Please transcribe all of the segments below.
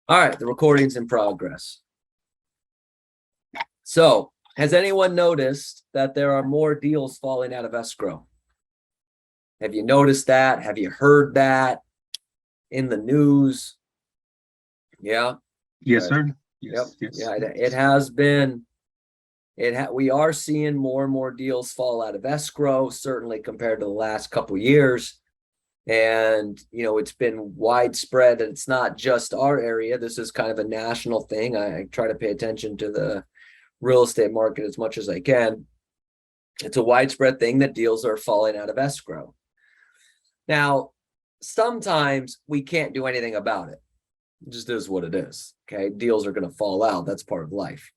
All right, the recording's in progress. So, has anyone noticed that there are more deals falling out of escrow? Have you noticed that? Have you heard that in the news? Yeah. Yes, sir. Yes, Yep. yes. Yeah, it has been. We are seeing more and more deals fall out of escrow, certainly compared to the last couple of years. And, it's been widespread, and it's not just our area. This is kind of a national thing. I try to pay attention to the real estate market as much as I can. It's a widespread thing that deals are falling out of escrow. Now, sometimes we can't do anything about it. It just is what it is. Okay. Deals are going to fall out. That's part of life.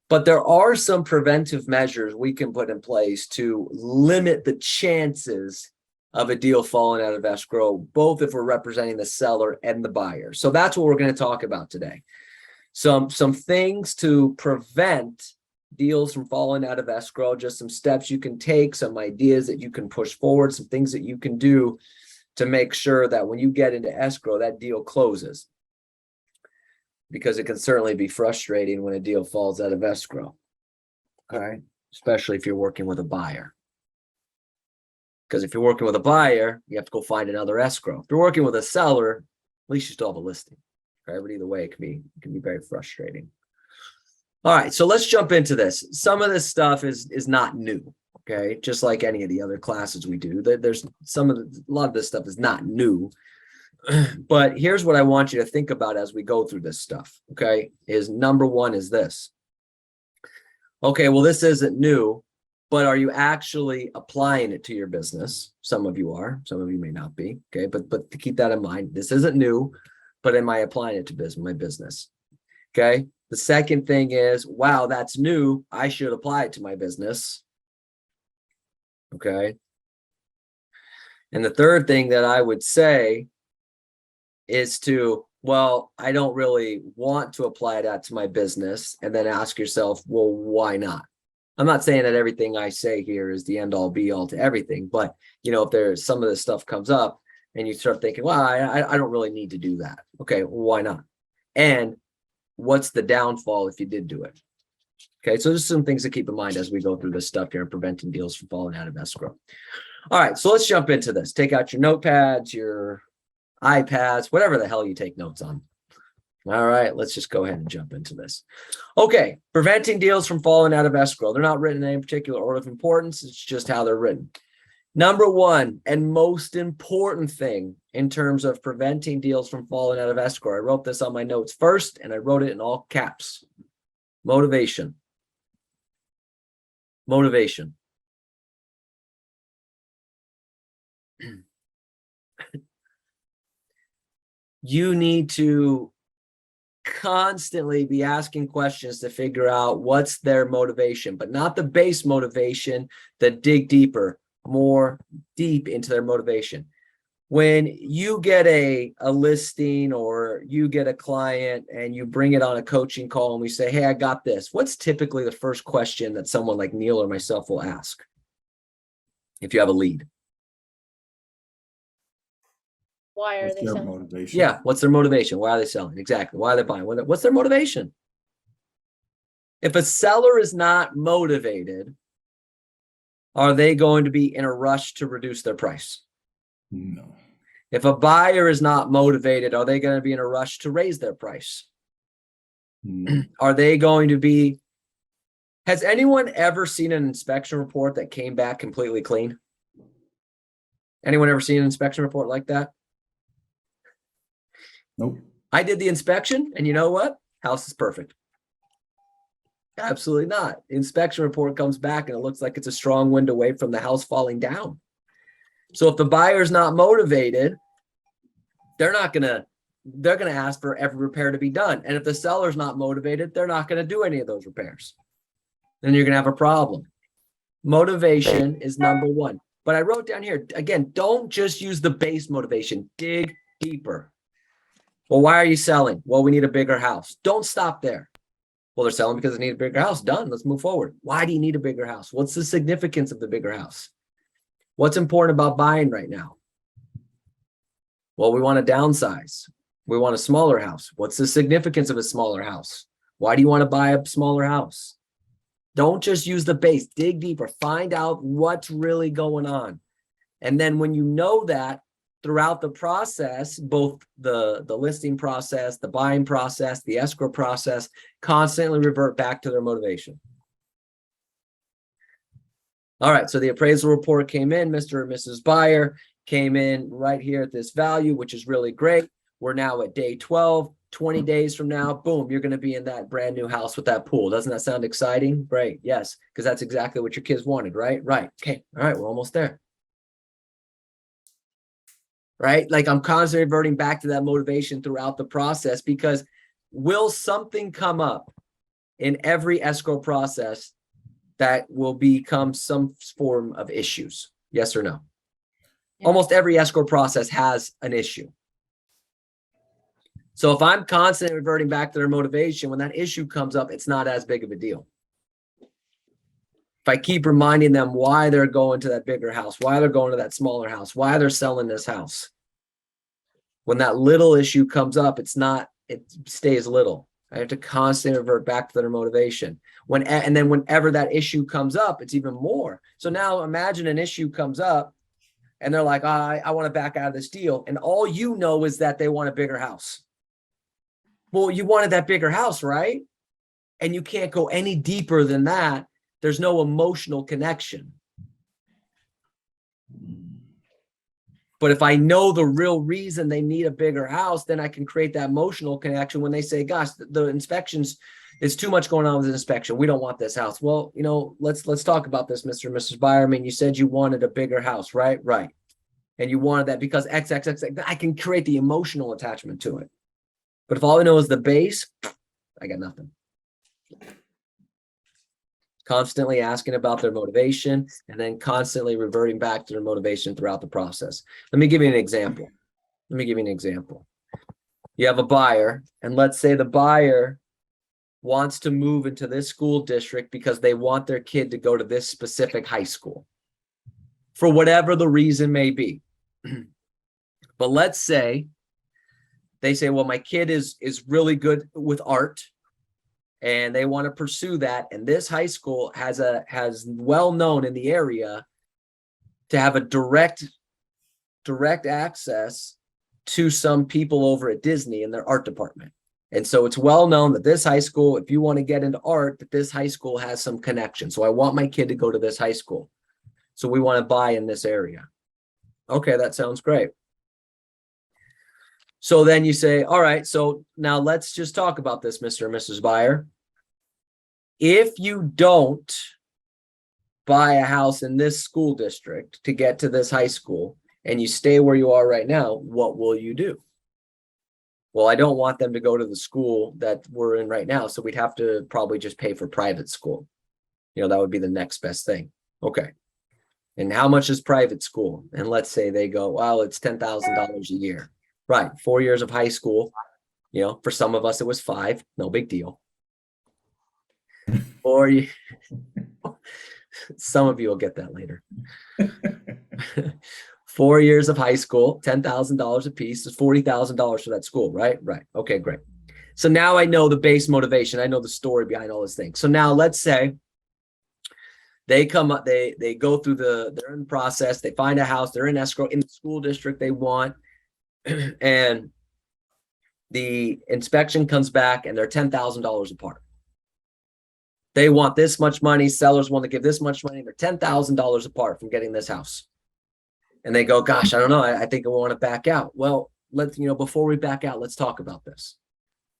But there are some preventive measures we can put in place to limit the chances of a deal falling out of escrow, both if we're representing the seller and the buyer. So that's what we're going to talk about today. Some things to prevent deals from falling out of escrow, just some steps you can take, some ideas that you can push forward, some things that you can do to make sure that when you get into escrow, that deal closes. Because it can certainly be frustrating when a deal falls out of escrow. Okay. Especially if you're working with a buyer. Because if you're working with a buyer, you have to go find another escrow. If you're working with a seller, at least you still have a listing. Okay, but either way, it can be very frustrating. All right, so let's jump into this. Some of this stuff is not new. Okay, just like any of the other classes we do, there's a lot of this stuff is not new. But here's what I want you to think about as we go through this stuff. Okay, is number one is this. Okay, well, this isn't new. But are you actually applying it to your business? Some of you are, some of you may not be. Okay, but to keep that in mind, this isn't new, but am I applying it to my business? Okay. The second thing is, wow, that's new. I should apply it to my business. Okay. And the third thing that I would say is I don't really want to apply that to my business, and then ask yourself, well, why not? I'm not saying that everything I say here is the end all be all to everything, but if there's some of this stuff comes up and you start thinking, well, I don't really need to do that. Okay, well, why not? And what's the downfall if you did do it? Okay, so there's some things to keep in mind as we go through this stuff here and preventing deals from falling out of escrow. All right, so let's jump into this. Take out your notepads, your iPads, whatever the hell you take notes on. All right, let's just go ahead and jump into this. Okay, preventing deals from falling out of escrow. They're not written in any particular order of importance. It's just how they're written. Number one and most important thing in terms of preventing deals from falling out of escrow. I wrote this on my notes first, and I wrote it in all caps. Motivation. Motivation. You need to constantly be asking questions to figure out what's their motivation, but not the base motivation that dig deeper, more deep into their motivation. When you get a listing or you get a client and you bring it on a coaching call and we say, hey, I got this. What's typically the first question that someone like Neil or myself will ask if you have a lead? Why are they selling? Motivation? Yeah, what's their motivation? Why are they selling? Exactly. Why are they buying? What's their motivation? If a seller is not motivated, are they going to be in a rush to reduce their price? No. If a buyer is not motivated, are they going to be in a rush to raise their price? No. Are they going to be... Has anyone ever seen an inspection report that came back completely clean? Anyone ever seen an inspection report like that? Nope. I did the inspection, and you know what? House is perfect. Absolutely not. The inspection report comes back and it looks like it's a strong wind away from the house falling down. So if the buyer's not motivated, they're going to ask for every repair to be done. And if the seller's not motivated, they're not going to do any of those repairs. Then you're going to have a problem. Motivation is number one. But I wrote down here, again, don't just use the base motivation. Dig deeper. Well, why are you selling? Well, we need a bigger house. Don't stop there. Well, they're selling because they need a bigger house. Done. Let's move forward. Why do you need a bigger house? What's the significance of the bigger house? What's important about buying right now? Well, we want to downsize. We want a smaller house. What's the significance of a smaller house? Why do you want to buy a smaller house? Don't just use the base. Dig deeper. Find out what's really going on. And then when you know that, throughout the process, both the listing process, the buying process, the escrow process, constantly revert back to their motivation. All right, so the appraisal report came in. Mr. and Mrs. Buyer came in right here at this value, which is really great. We're now at day 12, 20 days from now, boom, you're going to be in that brand new house with that pool. Doesn't that sound exciting? Great, yes, because that's exactly what your kids wanted, right? Right, okay, all right, we're almost there. Right? Like I'm constantly reverting back to that motivation throughout the process, because will something come up in every escrow process that will become some form of issues? Yes or no? Yeah. Almost every escrow process has an issue. So if I'm constantly reverting back to their motivation, when that issue comes up, it's not as big of a deal. If I keep reminding them why they're going to that bigger house, why they're going to that smaller house, why they're selling this house, when that little issue comes up, it stays little. I have to constantly revert back to their motivation. And then whenever that issue comes up, it's even more. So now imagine an issue comes up and they're like, I want to back out of this deal. And all you know is that they want a bigger house. Well, you wanted that bigger house, right? And you can't go any deeper than that. There's no emotional connection. But if I know the real reason they need a bigger house, then I can create that emotional connection when they say, gosh, the inspections, it's too much going on with the inspection. We don't want this house. Well, you know, let's talk about this, Mr. and Mrs. Buyer. I mean, you said you wanted a bigger house, right? Right. And you wanted that because X, I can create the emotional attachment to it. But if all I know is the base, I got nothing. Constantly asking about their motivation and then constantly reverting back to their motivation throughout the process. Let me give you an example. You have a buyer, and let's say the buyer wants to move into this school district because they want their kid to go to this specific high school for whatever the reason may be. But let's say they say, well, my kid is really good with art and they want to pursue that. And this high school has well known in the area to have a direct access to some people over at Disney in their art department. And so it's well known that this high school, if you want to get into art, that this high school has some connection. So I want my kid to go to this high school. So we want to buy in this area. Okay, that sounds great. So then you say, all right, so now let's just talk about this, Mr. and Mrs. Buyer. If you don't buy a house in this school district to get to this high school and you stay where you are right now, what will you do? Well, I don't want them to go to the school that we're in right now. So we'd have to probably just pay for private school. You know, that would be the next best thing. Okay. And how much is private school? And let's say they go, well, it's $10,000 a year. Right. 4 years of high school. You know, for some of us, it was 5. No big deal. Or some of you will get that later. 4 years of high school, $10,000 a piece is $40,000 for that school, right? Right. Okay, great. So now I know the base motivation. I know the story behind all this thing. So now let's say they come up, they go through they're in the process, they find a house, they're in escrow in the school district they want, and the inspection comes back and they're $10,000 apart. They want this much money, sellers want to give this much money, they're $10,000 apart from getting this house. And they go, gosh, I don't know, I think I want to back out. Well, before we back out, let's talk about this.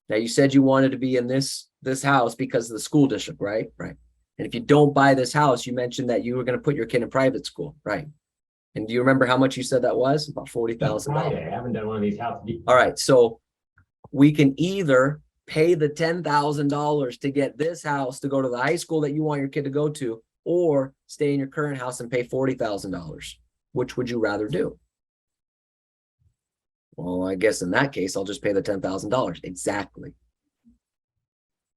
Now, you said you wanted to be in this house because of the school district, right? Right. And if you don't buy this house, you mentioned that you were going to put your kid in private school, right? And do you remember how much you said that was? About $40,000. I haven't done one of these houses. All right. So we can either pay the $10,000 to get this house to go to the high school that you want your kid to go to, or stay in your current house and pay $40,000. Which would you rather do? Well, I guess in that case, I'll just pay the $10,000. Exactly.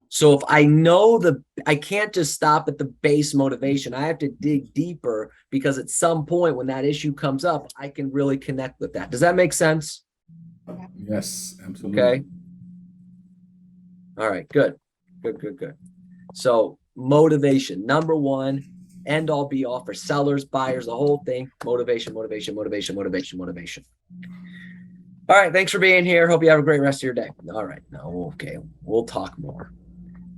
So if I know I can't just stop at the base motivation. I have to dig deeper because at some point when that issue comes up, I can really connect with that. Does that make sense? Yes, absolutely. Okay. All right, good. Good. So motivation, number one, end all be all for sellers, buyers, the whole thing. Motivation. All right, thanks for being here. Hope you have a great rest of your day. All right, no, okay, we'll talk more.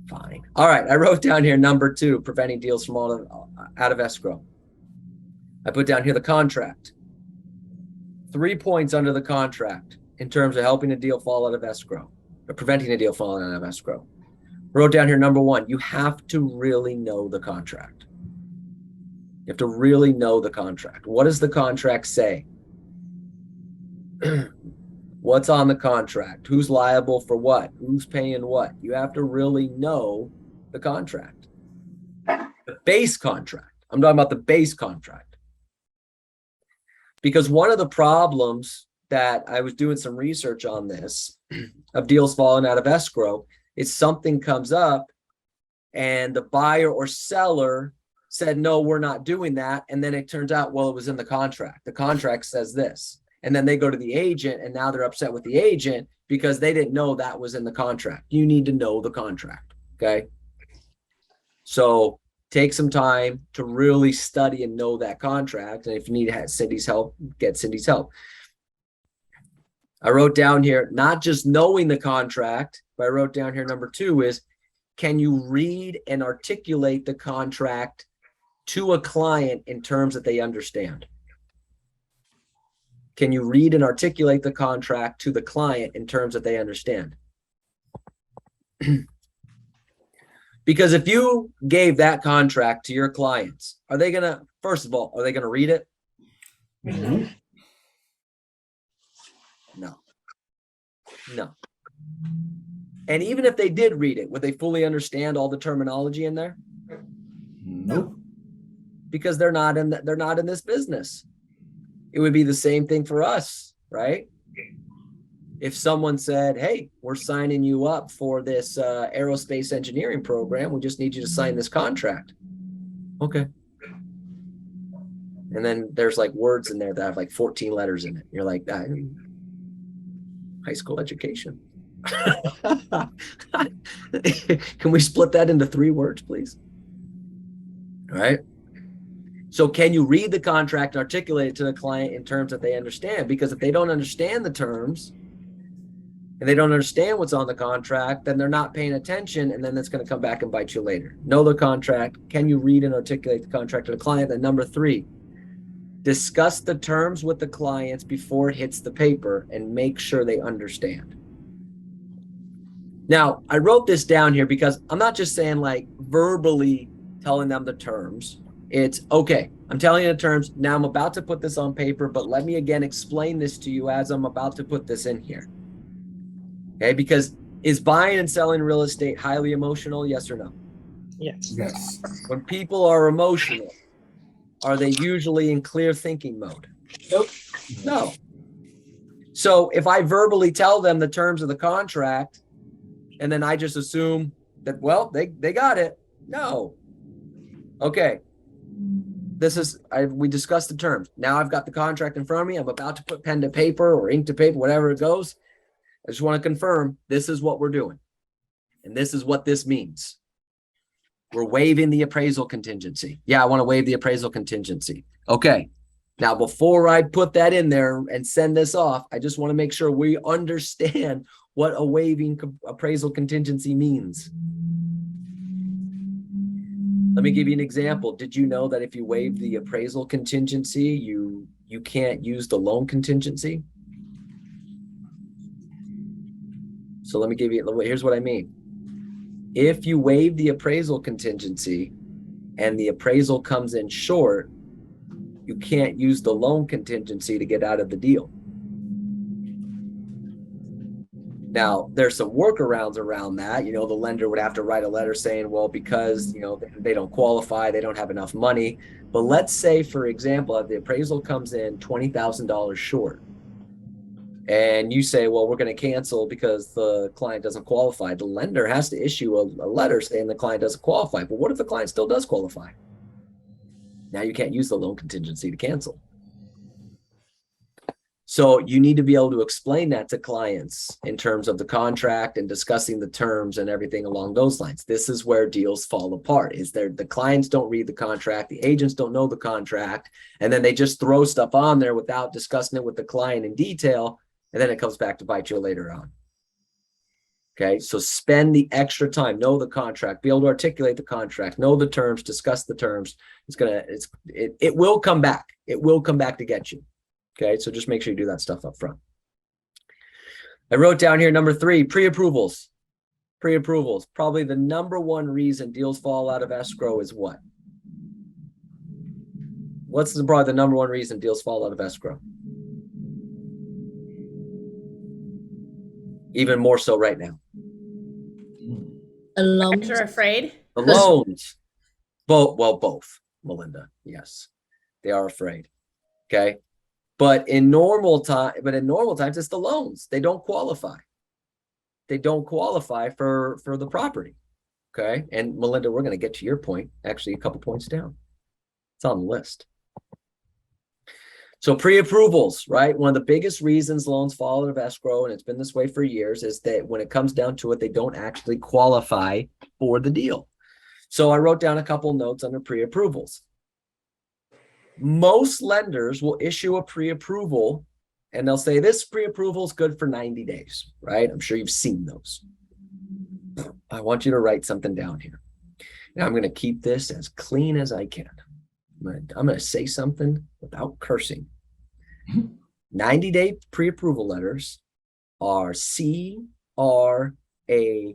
Fine. All right, I wrote down here number 2, preventing deals from out of escrow. I put down here the contract. 3 points under the contract in terms of helping a deal fall out of escrow or preventing a deal falling out of escrow. Wrote down here number 1, you have to really know the contract. You have to really know the contract. What does the contract say? What's on the contract? Who's liable for what? Who's paying what? You have to really know the contract. The base contract. I'm talking about the base contract. Because one of the problems that I was doing some research on this of deals falling out of escrow is something comes up and the buyer or seller said, no, we're not doing that. And then it turns out, well, it was in the contract. The contract says this. And then they go to the agent and now they're upset with the agent because they didn't know that was in the contract. You need to know the contract. Okay. So take some time to really study and know that contract. And if you need Cindy's help, get Cindy's help. I wrote down here, not just knowing the contract, but I wrote down here number 2 is, can you read and articulate the contract to a client in terms that they understand? Can you read and articulate the contract to the client in terms that they understand? Because if you gave that contract to your clients, are they going to, first of all, are they going to read it? Mm-hmm. No. And even if they did read it, would they fully understand all the terminology in there? Nope. Because they're not in this business. It would be the same thing for us, right? If someone said, hey, we're signing you up for this aerospace engineering program, we just need you to sign this contract. Okay. And then there's like words in there that have like 14 letters in it. You're like, high school education. Can we split that into 3 words, please? All right. So can you read the contract and articulate it to the client in terms that they understand? Because if they don't understand the terms and they don't understand what's on the contract, then they're not paying attention, and then that's going to come back and bite you later. Know the contract. Can you read and articulate the contract to the client? Then number 3, discuss the terms with the clients before it hits the paper and make sure they understand. Now, I wrote this down here because I'm not just saying like verbally telling them the terms. It's okay, I'm telling you the terms. Now I'm about to put this on paper, but let me again explain this to you as I'm about to put this in here. Okay, because is buying and selling real estate highly emotional? Yes or no? Yes. Yes. When people are emotional, are they usually in clear thinking mode? Nope. No. So if I verbally tell them the terms of the contract and then I just assume that, well, they got it. No. Okay. We discussed the terms. Now I've got the contract in front of me. I'm about to put pen to paper or ink to paper, whatever it goes. I just want to confirm this is what we're doing. And this is what this means. We're waiving the appraisal contingency. Yeah, I want to waive the appraisal contingency. Okay. Now, before I put that in there and send this off, I just want to make sure we understand what a waiving appraisal contingency means. Let me give you an example. Did you know that if you waive the appraisal contingency, you can't use the loan contingency? So let me give you, here's what I mean. If you waive the appraisal contingency and the appraisal comes in short, you can't use the loan contingency to get out of the deal. Now, there's some workarounds around that. You know, the lender would have to write a letter saying, well, because, you know, they don't qualify, they don't have enough money. But let's say, for example, if the appraisal comes in $20,000 short and you say, well, we're going to cancel because the client doesn't qualify, the lender has to issue a letter saying the client doesn't qualify. But what if the client still does qualify? Now you can't use the loan contingency to cancel. So you need to be able to explain that to clients in terms of the contract and discussing the terms and everything along those lines. This is where deals fall apart, is there the clients don't read the contract, the agents don't know the contract, and then they just throw stuff on there without discussing it with the client in detail, and then it comes back to bite you later on. Okay, so spend the extra time, know the contract, be able to articulate the contract, know the terms, discuss the terms. It will come back. It will come back to get you. Okay, so just make sure you do that stuff up front. I wrote down here number 3, pre-approvals. Pre-approvals, probably the number one reason deals fall out of escrow is what? What's probably the number one reason deals fall out of escrow? Even more so right now. The loans. Extra afraid. The loans. Both, Melinda. Yes, they are afraid. Okay. But in normal times, it's the loans. They don't qualify. They don't qualify for the property. Okay. And Melinda, we're going to get to your point, actually a couple points down. It's on the list. So pre-approvals, right? One of the biggest reasons loans fall out of escrow, and it's been this way for years, is that when it comes down to it, they don't actually qualify for the deal. So I wrote down a couple notes under pre-approvals. Most lenders will issue a pre-approval and they'll say this pre-approval is good for 90 days, right? I'm sure you've seen those. I want you to write something down here. Now I'm going to keep this as clean as I can. I'm going to say something without cursing. 90-day pre-approval letters are CRAP. A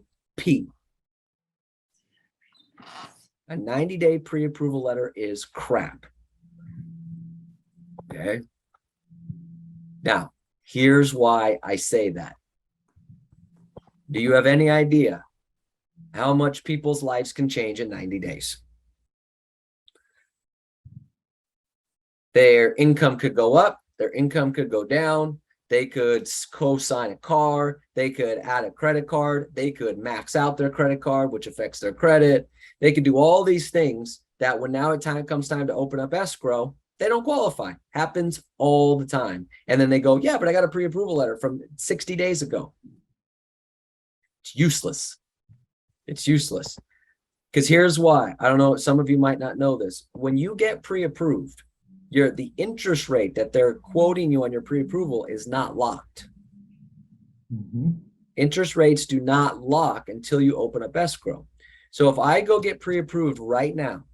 90-day pre-approval letter is crap. Okay. Now, here's why I say that. Do you have any idea how much people's lives can change in 90 days? Their income could go up, their income could go down, they could co-sign a car, they could add a credit card, they could max out their credit card, which affects their credit. They could do all these things that when now comes time to open up escrow, they don't qualify. Happens all the time. And then they go, yeah, but I got a pre-approval letter from 60 days ago. It's useless. It's useless. Because here's why. I don't know, some of you might not know this. When you get pre-approved, the interest rate that they're quoting you on your pre-approval is not locked. Mm-hmm. Interest rates do not lock until you open up escrow. So if I go get pre-approved right now,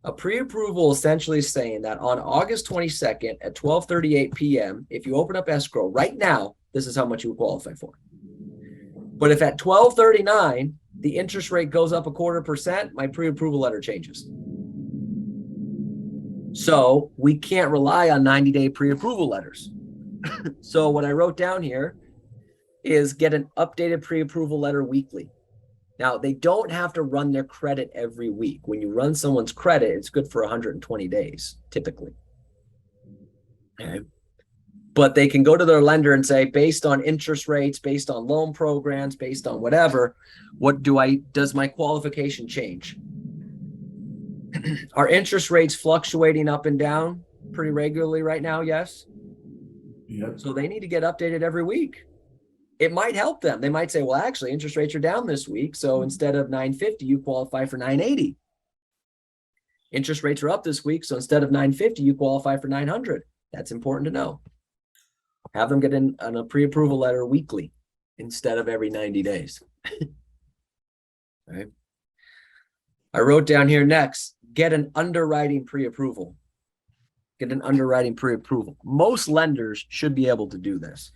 a pre-approval essentially is saying that on August 22nd at 12:38 p.m., if you open up escrow right now, this is how much you would qualify for. But if at 12:39, the interest rate goes up 0.25%, my pre-approval letter changes. So we can't rely on 90-day pre-approval letters. So what I wrote down here is get an updated pre-approval letter weekly. Now, they don't have to run their credit every week. When you run someone's credit, it's good for 120 days, typically. Okay. But they can go to their lender and say, based on interest rates, based on loan programs, based on whatever, does my qualification change? Are interest rates fluctuating up and down pretty regularly right now? Yes. Yep. So they need to get updated every week. It might help them. They might say, well, actually, interest rates are down this week. So instead of 950, you qualify for 980. Interest rates are up this week. So instead of 950, you qualify for 900. That's important to know. Have them get in on a pre-approval letter weekly instead of every 90 days. Right. I wrote down here next, get an underwriting pre-approval. Get an underwriting pre-approval. Most lenders should be able to do this.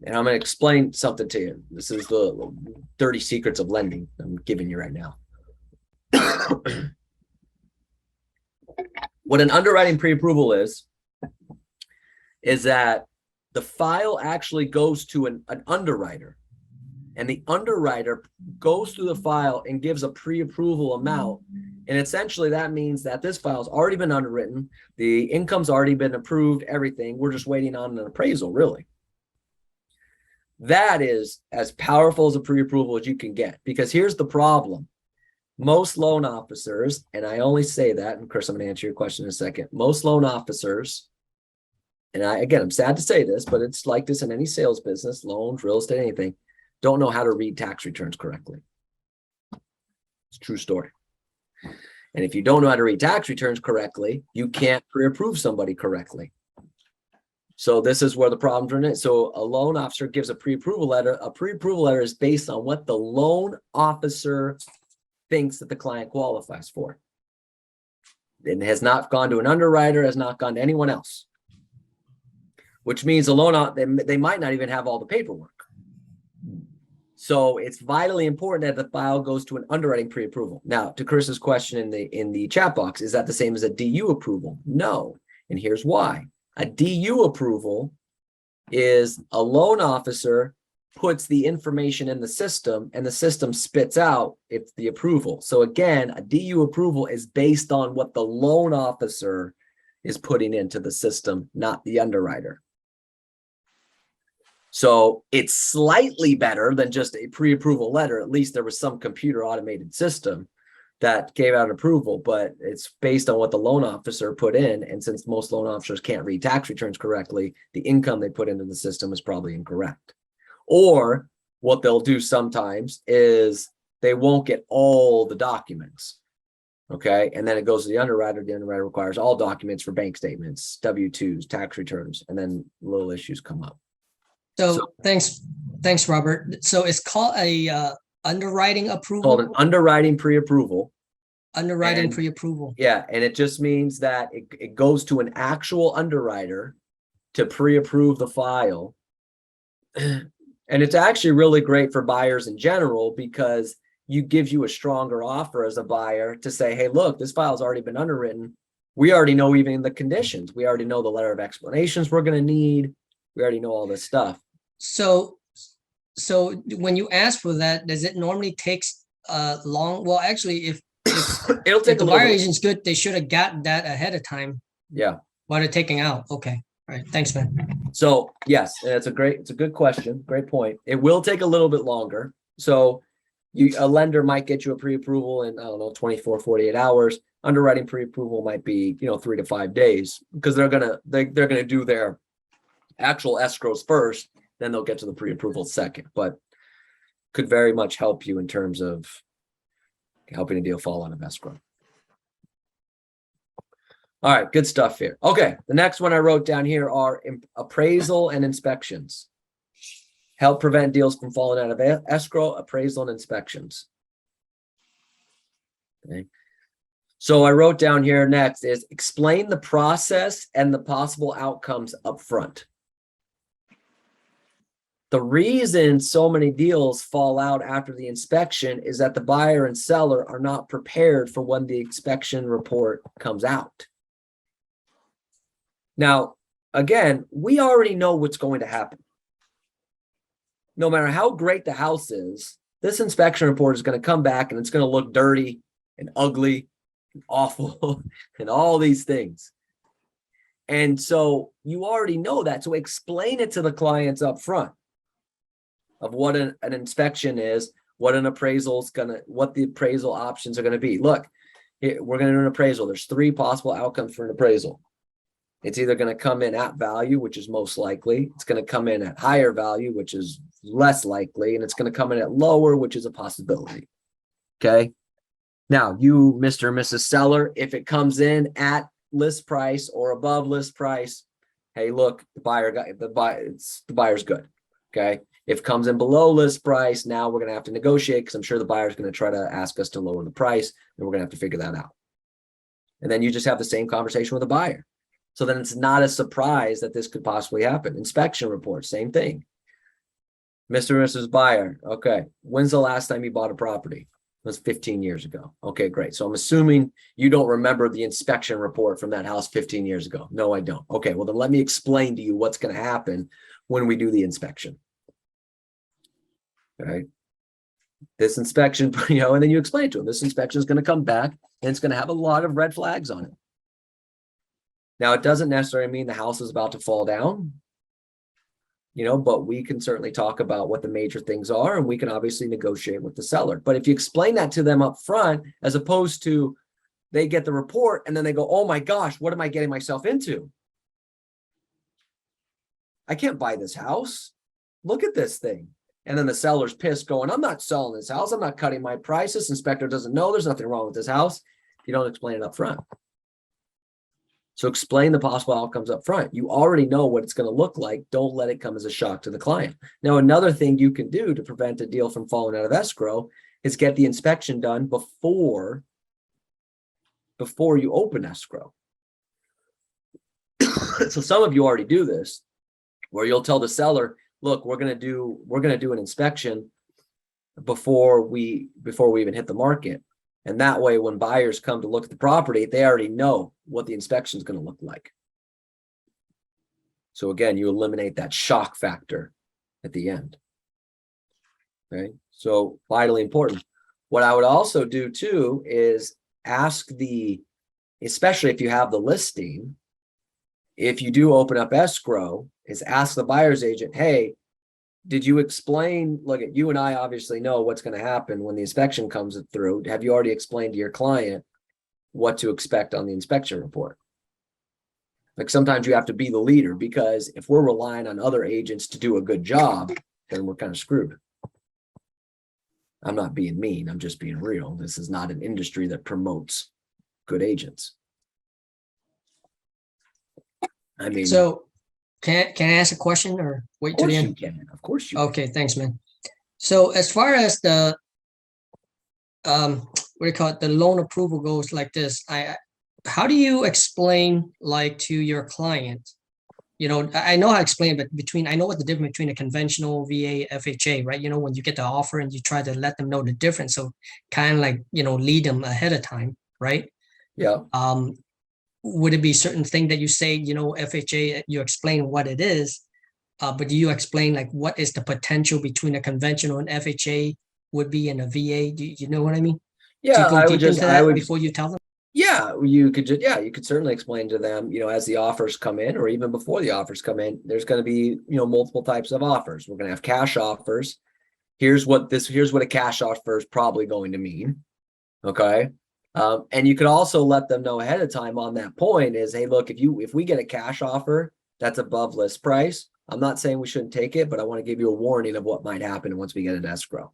And I'm going to explain something to you. This is the dirty secrets of lending I'm giving you right now. What an underwriting pre-approval is that the file actually goes to an underwriter. And the underwriter goes through the file and gives a pre-approval amount. And essentially that means that this file's already been underwritten. The income's already been approved, everything. We're just waiting on an appraisal, really. That is as powerful as a pre-approval as you can get, because here's the problem. Most loan officers, and I only say that, and Chris, I'm going to answer your question in a second. Most loan officers, and I'm sad to say this, but it's like this in any sales business, loans, real estate, anything, don't know how to read tax returns correctly. It's a true story. And if you don't know how to read tax returns correctly, you can't pre-approve somebody correctly. So this is where the problems are in it. So a loan officer gives a pre-approval letter. A pre-approval letter is based on what the loan officer thinks that the client qualifies for. It has not gone to an underwriter, has not gone to anyone else. Which means the loan, they might not even have all the paperwork. So it's vitally important that the file goes to an underwriting pre-approval. Now, to Chris's question in the chat box, is that the same as a DU approval? No. And here's why. A DU approval is a loan officer puts the information in the system and the system spits out it's the approval. So again, a DU approval is based on what the loan officer is putting into the system, not the underwriter. So it's slightly better than just a pre-approval letter. At least there was some computer automated system that gave out approval, but it's based on what the loan officer put in. And since most loan officers can't read tax returns correctly, the income they put into the system is probably incorrect. Or what they'll do sometimes is they won't get all the documents. Okay. And then it goes to the underwriter. The underwriter requires all documents for bank statements, W-2s, tax returns, and then little issues come up. So thanks, Robert. So it's called a underwriting approval. Called an underwriting pre-approval. Underwriting pre-approval. Yeah, and it just means that it goes to an actual underwriter to pre-approve the file. And it's actually really great for buyers in general because gives you a stronger offer as a buyer to say, hey, look, this file's already been underwritten. We already know even the conditions. We already know the letter of explanations we're going to need. We already know all this stuff. So when you ask for that, does it normally takes long? Well, actually, if it'll take the buyer agent's good, they should have gotten that ahead of time. Yeah. While they're taking out. Okay. All right. Thanks, man. So yes, it's a good question. Great point. It will take a little bit longer. So a lender might get you a pre-approval in, I don't know, 24, 48 hours. Underwriting pre-approval might be, 3 to 5 days because they're going to do their actual escrows first, then they'll get to the pre-approval second, but could very much help you in terms of helping a deal fall out of escrow. All right, good stuff here. Okay, the next one I wrote down here are appraisal and inspections. Help prevent deals from falling out of escrow, appraisal, and inspections. Okay. So I wrote down here next is explain the process and the possible outcomes up front. The reason so many deals fall out after the inspection is that the buyer and seller are not prepared for when the inspection report comes out. Now, again, we already know what's going to happen. No matter how great the house is, this inspection report is going to come back and it's going to look dirty and ugly and awful and all these things. And so you already know that. So explain it to the clients up front of what an inspection is, what an appraisal is what the appraisal options are going to be. Look, we're going to do an appraisal. There's 3 possible outcomes for an appraisal. It's either going to come in at value, which is most likely. It's going to come in at higher value, which is less likely. And it's going to come in at lower, which is a possibility. Okay. Now, you, Mr. and Mrs. Seller, if it comes in at list price or above list price, hey, look, the buyer's good. Okay. If it comes in below list price, now we're going to have to negotiate because I'm sure the buyer's going to try to ask us to lower the price, and we're going to have to figure that out. And then you just have the same conversation with the buyer. So then it's not a surprise that this could possibly happen. Inspection report, same thing. Mr. and Mrs. Buyer, okay, when's the last time you bought a property? It was 15 years ago. Okay, great. So I'm assuming you don't remember the inspection report from that house 15 years ago. No, I don't. Okay, well then let me explain to you what's going to happen when we do the inspection. All right. This inspection, and then you explain it to them. This inspection is going to come back and it's going to have a lot of red flags on it. Now, it doesn't necessarily mean the house is about to fall down. but we can certainly talk about what the major things are, and we can obviously negotiate with the seller. But if you explain that to them up front, as opposed to they get the report and then they go, oh my gosh, what am I getting myself into? I can't buy this house. Look at this thing. And then the seller's pissed going, I'm not selling this house. I'm not cutting my price. This inspector doesn't know there's nothing wrong with this house. You don't explain it up front. So explain the possible outcomes up front. You already know what it's going to look like. Don't let it come as a shock to the client. Now, another thing you can do to prevent a deal from falling out of escrow is get the inspection done before you open escrow. So some of you already do this, where you'll tell the seller, look, we're going to do an inspection before we even hit the market. And that way, when buyers come to look at the property, they already know what the inspection is going to look like. So again, you eliminate that shock factor at the end. Okay, so vitally important. What I would also do too is ask especially if you have the listing, if you do open up escrow, is ask the buyer's agent, hey, did you explain, look, you and I obviously know what's going to happen when the inspection comes through. Have you already explained to your client what to expect on the inspection report? Like sometimes you have to be the leader, because if we're relying on other agents to do a good job, then we're kind of screwed. I'm not being mean. I'm just being real. This is not an industry that promotes good agents. I mean, So can I ask a question or wait of till the course end? you can. Of course you Okay, thanks, man. So as far as the what do you call it, the loan approval goes like this, how do you explain like to your client? I know how to explain, but I know what the difference between a conventional VA, FHA, right? When you get the offer and you try to let them know the difference. So kind of like, lead them ahead of time, right? Yeah. Would it be certain thing that you say, FHA, you explain what it is, but do you explain like what is the potential between a conventional and FHA would be in a VA? Do you know what I mean? Do Yeah, you go I deep would just, into that before you tell them? yeah, you could certainly explain to them, as the offers come in, or even before the offers come in, there's going to be, multiple types of offers. We're going to have cash offers. Here's what a cash offer is probably going to mean. Okay. And you could also let them know ahead of time on that point is, hey, look, if we get a cash offer that's above list price, I'm not saying we shouldn't take it, but I want to give you a warning of what might happen once we get an escrow.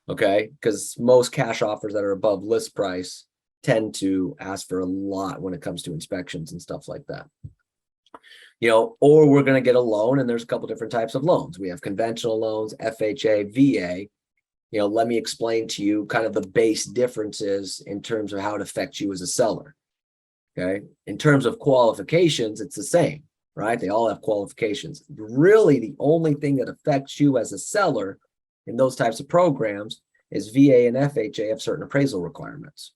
Okay. Because most cash offers that are above list price tend to ask for a lot when it comes to inspections and stuff like that. Or we're going to get a loan, and there's a couple different types of loans. We have conventional loans, FHA, VA. Let me explain to you kind of the base differences in terms of how it affects you as a seller. Okay. In terms of qualifications, it's the same, right? They all have qualifications. Really, the only thing that affects you as a seller in those types of programs is VA and FHA have certain appraisal requirements.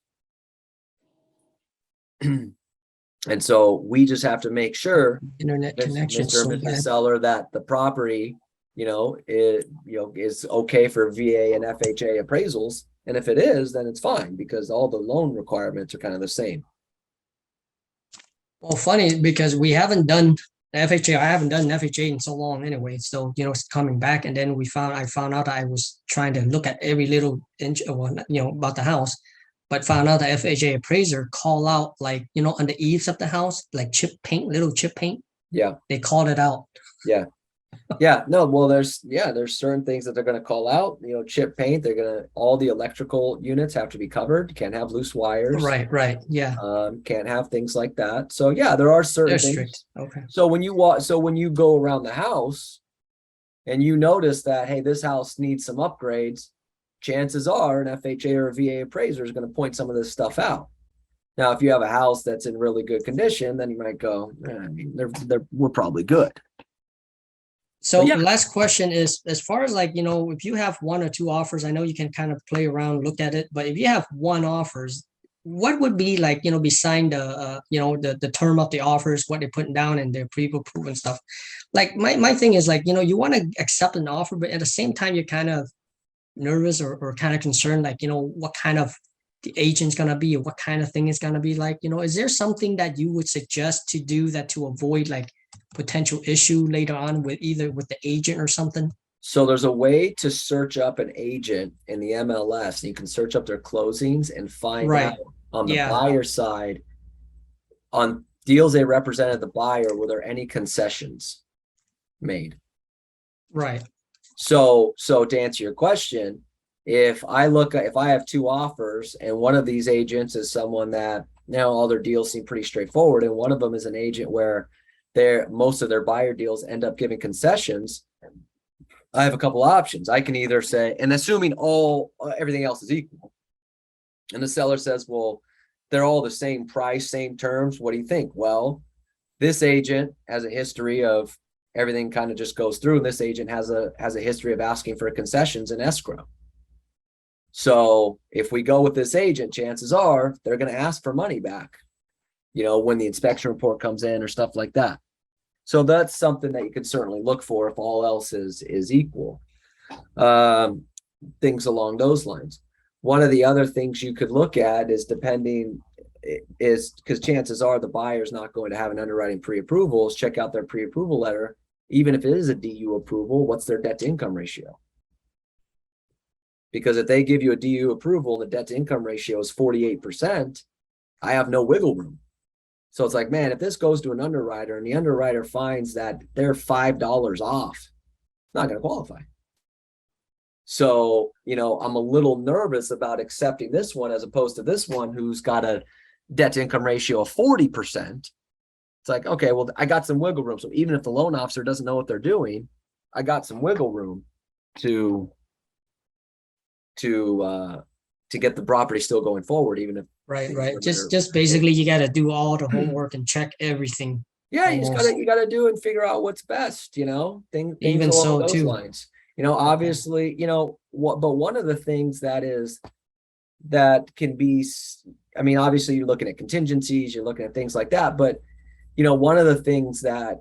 And so we just have to make sure, Internet connection Mr. so and Mrs. bad. Seller, that the property, is okay for VA and FHA appraisals. And if it is, then it's fine, because all the loan requirements are kind of the same. Well, funny because we haven't done FHA. I haven't done FHA in so long anyway. So, it's coming back. And then I found out I was trying to look at every little inch of about the house, but found out the FHA appraiser call out like, on the eaves of the house, like little chip paint. Yeah. They called it out. Yeah. Yeah, no, well, there's certain things that they're going to call out, chip paint. All the electrical units have to be covered. You can't have loose wires. Right. Yeah. Can't have things like that. So yeah, there are certain They're things. strict. Okay. So when you go around the house and you notice that, hey, this house needs some upgrades, chances are an FHA or a VA appraiser is going to point some of this stuff out. Now, if you have a house that's in really good condition, then you might go, we're probably good. So yeah. Last question is, as far as like, if you have one or two offers, I know you can kind of play around, look at it, but if you have one offers, what would be like, beside the term of the offers, what they're putting down and their pre-approval and stuff. Like my thing is like, you want to accept an offer, but at the same time, you're kind of nervous or kind of concerned, like, what kind of the agent's going to be or what kind of thing is going to be like, is there something that you would suggest to do that to avoid like potential issue later on with either with the agent or something? So there's a way to search up an agent in the MLS. And you can search up their closings and find Right. out on the Yeah. buyer side, on deals they represented the buyer, were there any concessions made? Right. So to answer your question, if I have two offers and one of these agents is someone that now all their deals seem pretty straightforward, and one of them is an agent where most of their buyer deals end up giving concessions, I have a couple options. I can either say, and assuming everything else is equal, and the seller says, well, they're all the same price, same terms. What do you think? Well, this agent has a history of everything kind of just goes through, and this agent has a history of asking for concessions in escrow. So if we go with this agent, chances are they're going to ask for money back, when the inspection report comes in or stuff like that. So that's something that you could certainly look for if all else is equal. Things along those lines. One of the other things you could look at is because chances are the buyer's not going to have an underwriting pre-approval, is check out their pre-approval letter. Even if it is a DU approval, what's their debt to income ratio? Because if they give you a DU approval and the debt to income ratio is 48%, I have no wiggle room. So it's like, man, if this goes to an underwriter and the underwriter finds that they're $5 off, not going to qualify. So, I'm a little nervous about accepting this one as opposed to this one who's got a debt to income ratio of 40%. It's like, okay, well, I got some wiggle room. So even if the loan officer doesn't know what they're doing, I got some wiggle room to get the property still going forward, even if Right. Just basically you got to do all the homework and check everything. Yeah, almost. you gotta do it and figure out what's best, things Even along so, those too. lines. Obviously, but one of the things that can be, obviously you're looking at contingencies, you're looking at things like that, but one of the things that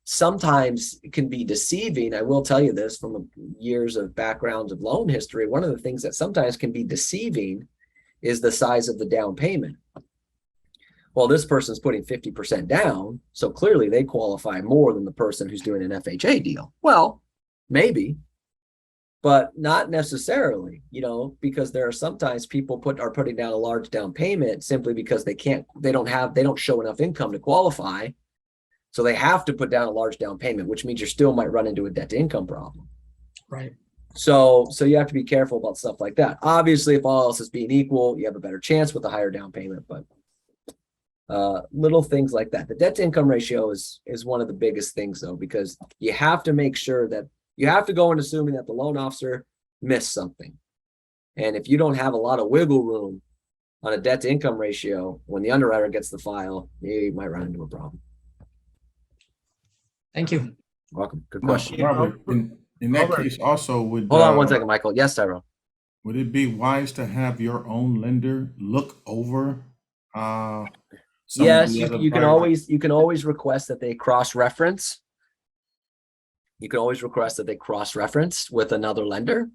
sometimes can be deceiving, I will tell you this from years of backgrounds of loan history, one of the things that sometimes can be deceiving is the size of the down payment. Well, this person's putting 50% down, so clearly they qualify more than the person who's doing an FHA deal. Well, maybe, but not necessarily, because there are sometimes people are putting down a large down payment simply because they don't show enough income to qualify. So they have to put down a large down payment, which means you still might run into a debt to income problem. Right. So you have to be careful about stuff like that. Obviously, if all else is being equal, you have a better chance with a higher down payment, but little things like that. The debt to income ratio is one of the biggest things though, because you have to make sure that you have to go in assuming that the loan officer missed something. And if you don't have a lot of wiggle room on a debt to income ratio, when the underwriter gets the file, you might run into a problem. Thank you. Welcome. Good Now, question. Robert, in that Robert. case also would. Hold on one second, Michael. Yes, Tyrone. Would it be wise to have your own lender look over? Some of Yes, the other you can always request that they cross-reference. You can always request that they cross-reference with another lender.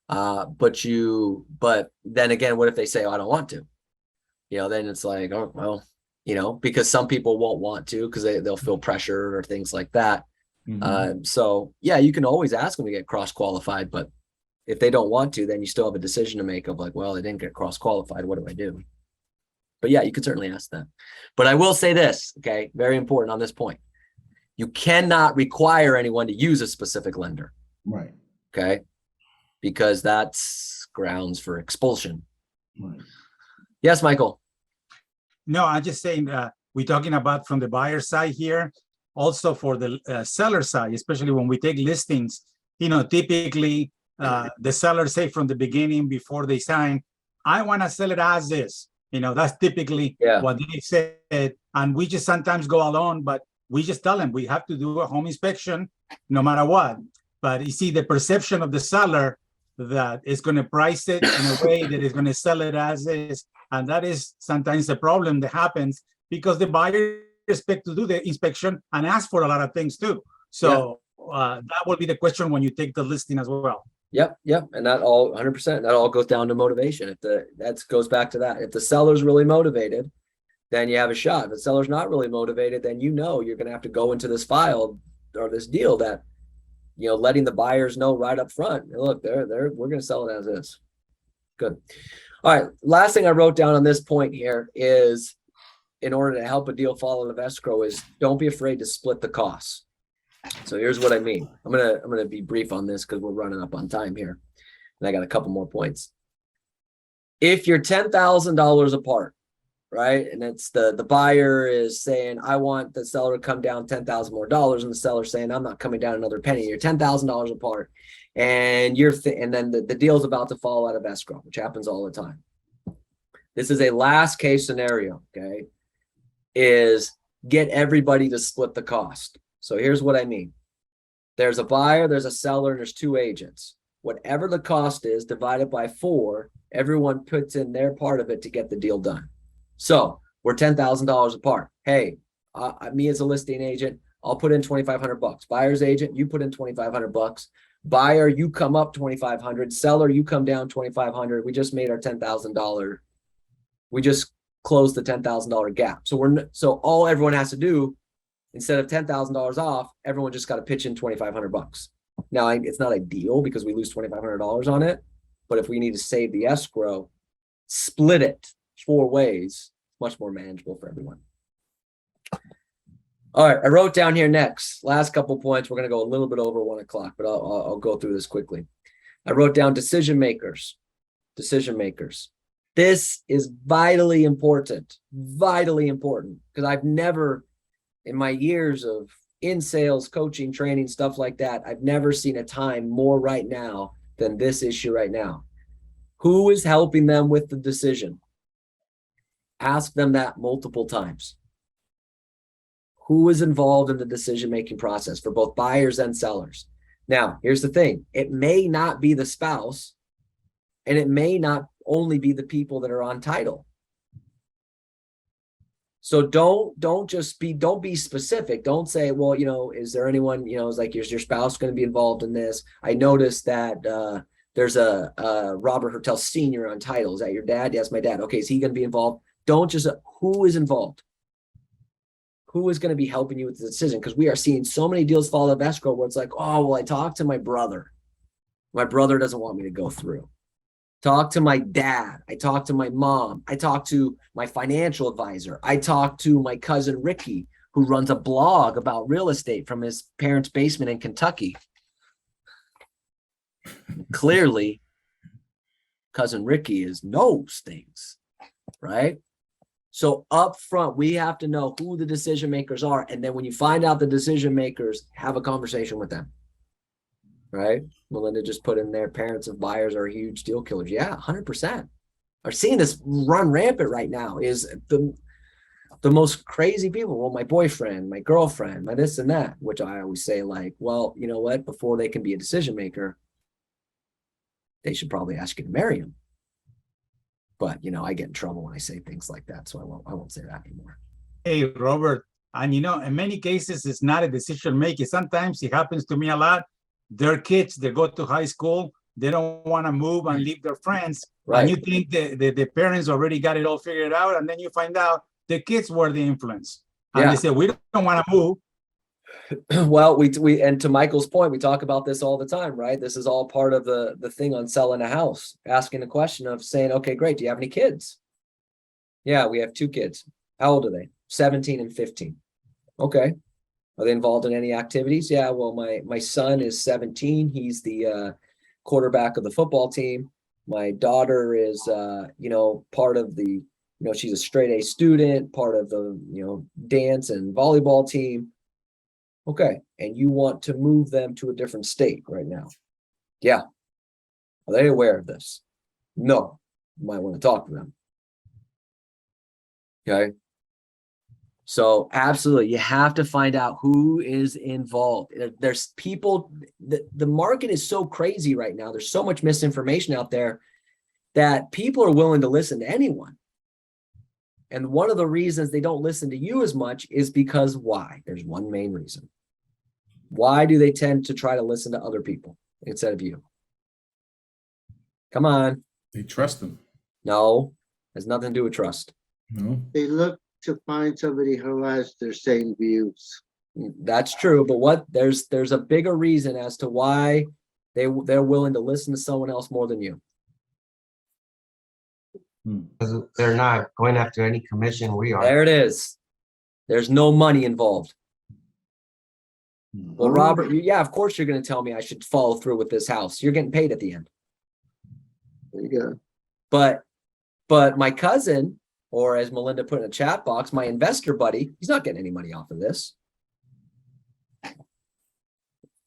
But then again, what if they say, oh, I don't want to? Then it's like, oh, well, because some people won't want to because they'll feel pressure or things like that. Mhm. So yeah, you can always ask them to get cross-qualified, but if they don't want to, then you still have a decision to make of like, well, they didn't get cross-qualified. What do I do? But yeah, you can certainly ask them. But I will say this, okay, very important on this point. You cannot require anyone to use a specific lender. Right. Okay. Because that's grounds for expulsion. Right. Yes, Michael. No, I'm just saying we're talking about from the buyer side here, also for the seller side, especially when we take listings, typically the seller say from the beginning before they sign, I want to sell it as is. That's typically what they said. And we just sometimes go along, but we just tell them we have to do a home inspection no matter what. But you see the perception of the seller that is going to price it in a way that is going to sell it as is. And that is sometimes the problem that happens because the buyer expect to do the inspection and ask for a lot of things too. So that will be the question when you take the listing as well. Yep. And that all 100%, that all goes down to motivation. That goes back to that. If the seller's really motivated then you have a shot. If the seller's not really motivated, then you know you're going to have to go into this file or this deal that, letting the buyers know right up front. Look, we're going to sell it as is. Good. All right. Last thing I wrote down on this point here is, in order to help a deal fall out of escrow, is don't be afraid to split the costs. So here's what I mean. I'm gonna be brief on this because we're running up on time here, and I got a couple more points. If you're $10,000 apart, right, and it's the buyer is saying, I want the seller to come down $10,000 more dollars, and the seller saying, I'm not coming down another penny. You're $10,000 apart, and and then the deal's about to fall out of escrow, which happens all the time. This is a last case scenario. Okay, is get everybody to split the cost. So here's what I mean. There's a buyer, there's a seller, and there's two agents. Whatever the cost is divided by 4, everyone puts in their part of it to get the deal done. So we're $10,000 apart. Hey, me as a listing agent, I'll put in $2,500. Buyer's agent, you put in $2,500. Buyer, you come up $2,500. Seller, you come down $2,500. We just made our $10,000. We just closed the $10,000 gap. So all everyone has to do, instead of $10,000 off, everyone just got to pitch in $2,500. Now, it's not ideal because we lose $2,500 on it, but if we need to save the escrow, split it 4 ways, much more manageable for everyone. All right, I wrote down here next, last couple points. We're going to go a little bit over 1 o'clock, but I'll go through this quickly. I wrote down decision makers. This is vitally important, because I've never, in my years of in sales, coaching, training, stuff like that, I've never seen a time more right now than this issue right now. Who is helping them with the decision? Ask them that multiple times. Who is involved in the decision-making process for both buyers and sellers? Now, here's the thing. It may not be the spouse, and it may not only be the people that are on title. So don't be specific. Don't say, well, is there anyone, is like, is your spouse going to be involved in this? I noticed that there's a Robert Hertel Sr. on title. Is that your dad? Yes, my dad. Okay, is he going to be involved? Don't just, who is involved? Who is going to be helping you with the decision? Because we are seeing so many deals fall out of escrow where it's like, oh, well, I talked to my brother. My brother doesn't want me to go through. Talk to my dad. I talked to my mom. I talked to my financial advisor. I talked to my cousin Ricky, who runs a blog about real estate from his parents' basement in Kentucky. Clearly, cousin Ricky knows things, right? So up front, we have to know who the decision makers are. And then when you find out the decision makers, have a conversation with them, right? Melinda just put in there, parents of buyers are huge deal killers. Yeah, 100%. Are seeing this run rampant right now is the most crazy people. Well, my boyfriend, my girlfriend, my this and that, which I always say, like, well, you know what? Before they can be a decision maker, they should probably ask you to marry them. But, I get in trouble when I say things like that. So I won't say that anymore. Hey, Robert, and in many cases, it's not a decision making. Sometimes it happens to me a lot. Their kids, they go to high school, they don't want to move and leave their friends. Right. And you think the parents already got it all figured out. And then you find out the kids were the influence. And they say, we don't want to move. Well, we and to Michael's point, we talk about this all the time, right? This is all part of the thing on selling a house, asking the question of saying, okay, great. Do you have any kids? Yeah, we have 2 kids. How old are they? 17 and 15. Okay. Are they involved in any activities? Yeah, well, my son is 17. He's the quarterback of the football team. My daughter is, part of the, she's a straight A student, part of the, dance and volleyball team. Okay. And you want to move them to a different state right now? Yeah. Are they aware of this? No. You might want to talk to them. Okay. So absolutely, you have to find out who is involved. There's people, the market is so crazy right now. There's so much misinformation out there that people are willing to listen to anyone. And one of the reasons they don't listen to you as much is because why? There's one main reason. Why do they tend to try to listen to other people instead of you? Come on. They trust them. No, has nothing to do with trust. No. They look to find somebody who has their same views. That's true, but there's a bigger reason as to why they're willing to listen to someone else more than you. Because they're not going after any commission we are. There it is. There's no money involved. Well, Robert, yeah, of course you're going to tell me I should follow through with this house. You're getting paid at the end. There you go. But my cousin, or as Melinda put in a chat box, my investor buddy, he's not getting any money off of this.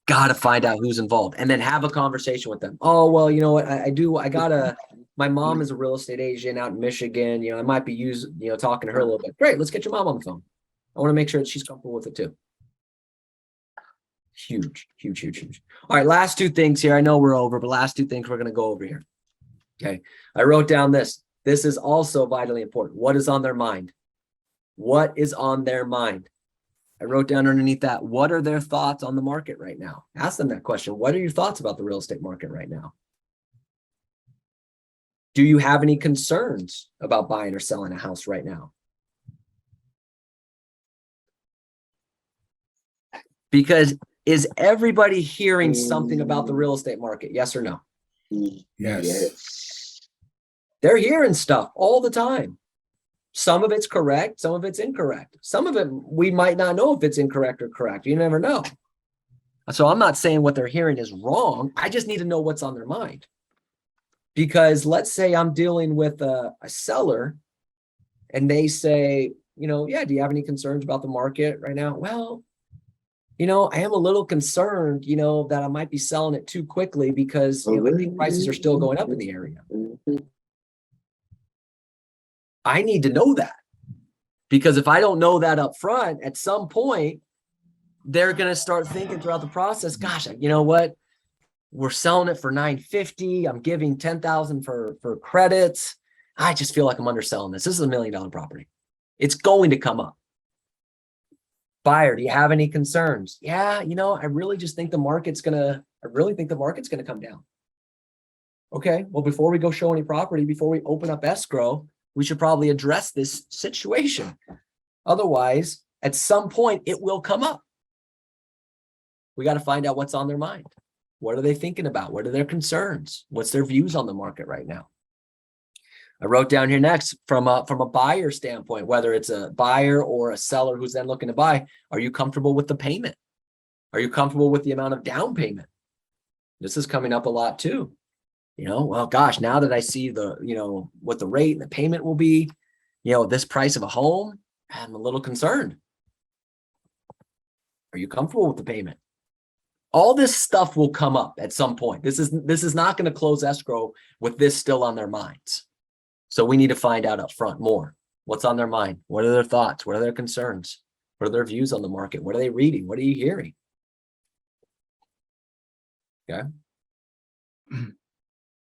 Got to find out who's involved and then have a conversation with them. Oh, well, you know what? My mom is a real estate agent out in Michigan. You know, I might be talking to her a little bit. Great. Let's get your mom on the phone. I want to make sure that she's comfortable with it too. Huge, huge, huge, huge. All right. Last two things here. I know we're over, but last two things we're going to go over here. Okay. I wrote down this. This is also vitally important. What is on their mind? What is on their mind? I wrote down underneath that, what are their thoughts on the market right now? Ask them that question. What are your thoughts about the real estate market right now? Do you have any concerns about buying or selling a house right now? Because is everybody hearing something about the real estate market? Yes or no? Yes. They're hearing stuff all the time. Some of it's correct, some of it's incorrect. Some of it, we might not know if it's incorrect or correct. You never know. So I'm not saying what they're hearing is wrong. I just need to know what's on their mind. Because let's say I'm dealing with a seller and they say, yeah, do you have any concerns about the market right now? Well, I am a little concerned, that I might be selling it too quickly because I think prices are still going up in the area. I need to know that, because if I don't know that up front, at some point, they're going to start thinking throughout the process, gosh, you know what? We're selling it for $950. I'm giving $10,000 for credits. I just feel like I'm underselling this. This is $1 million property. It's going to come up. Buyer, do you have any concerns? Yeah, I really just think the market's going to come down. Okay, well, before we go show any property, before we open up escrow, we should probably address this situation. Otherwise, at some point, it will come up. We got to find out what's on their mind. What are they thinking about? What are their concerns? What's their views on the market right now? I wrote down here next, from a buyer standpoint, whether it's a buyer or a seller who's then looking to buy, are you comfortable with the payment? Are you comfortable with the amount of down payment? This is coming up a lot too. Well, gosh, now that I see what the rate and the payment will be, this price of a home, I'm a little concerned. Are you comfortable with the payment? All this stuff will come up at some point. This is not going to close escrow with this still on their minds. So we need to find out up front more. What's on their mind? What are their thoughts? What are their concerns? What are their views on the market? What are they reading? What are you hearing? Okay.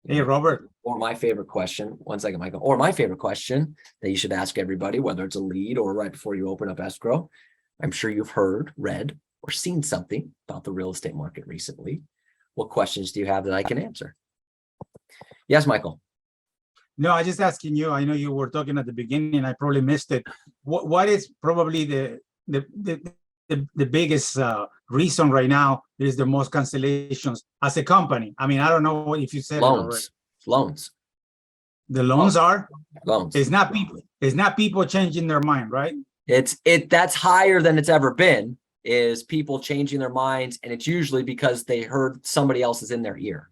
Hey, Robert. Or my favorite question, one second, Michael, or my favorite question that you should ask everybody, whether it's a lead or right before you open up escrow. I'm sure you've heard, read, or seen something about the real estate market recently. What questions do you have that I can answer? Yes, Michael. No, I just asking you. I know you were talking at the beginning. I probably missed it. What is probably the biggest reason right now there is the most cancellations as a company? I mean, I don't know if you said Loans. The loans are Loans. It's not people. It's not people changing their mind, right? That's higher than it's ever been. Is people changing their minds, and it's usually because they heard somebody else is in their ear.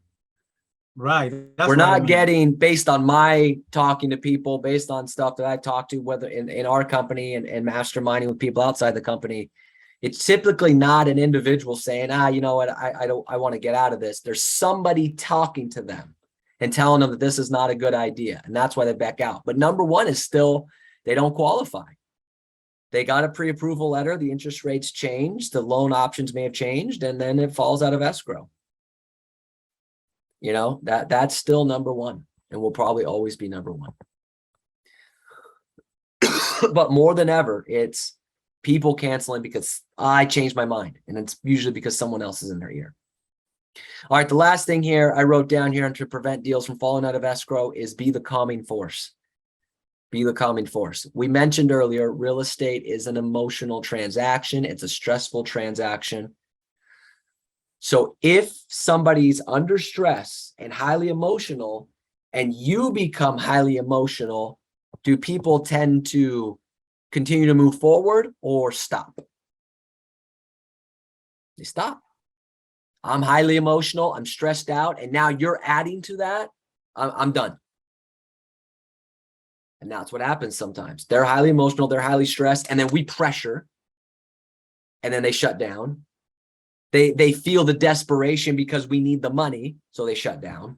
Right. We're not getting, based on my talking to people, based on stuff that I've talked to, whether in our company and masterminding with people outside the company, it's typically not an individual saying, you know what, I want to get out of this. There's somebody talking to them and telling them that this is not a good idea. And that's why they back out. But number one is still, they don't qualify. They got a pre-approval letter. The interest rates changed. The loan options may have changed, and then it falls out of escrow. That's still number one, and will probably always be number one. But more than ever, it's people canceling because I changed my mind. And it's usually because someone else is in their ear. All right. The last thing here I wrote down here to prevent deals from falling out of escrow is be the calming force. Be the calming force. We mentioned earlier, real estate is an emotional transaction. It's a stressful transaction. So if somebody's under stress and highly emotional and you become highly emotional, do people tend to continue to move forward or stop? They stop. I'm highly emotional. I'm stressed out. And now you're adding to that. I'm done. And that's what happens sometimes. They're highly emotional. They're highly stressed. And then we pressure. And then they shut down. They feel the desperation because we need the money. So they shut down.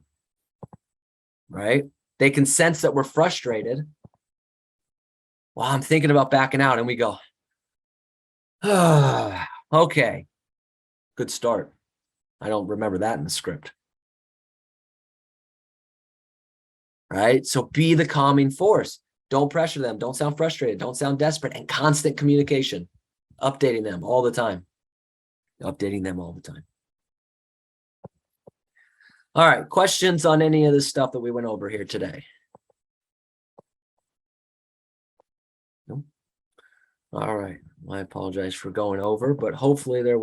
Right? They can sense that we're frustrated. Well, I'm thinking about backing out. And we go, okay, good start. I don't remember that in the script. Right? So be the calming force. Don't pressure them. Don't sound frustrated. Don't sound desperate. And constant communication. Updating them all the time. Updating them all the time. All right. Questions on any of this stuff that we went over here today? No? All right. I apologize for going over, but hopefully there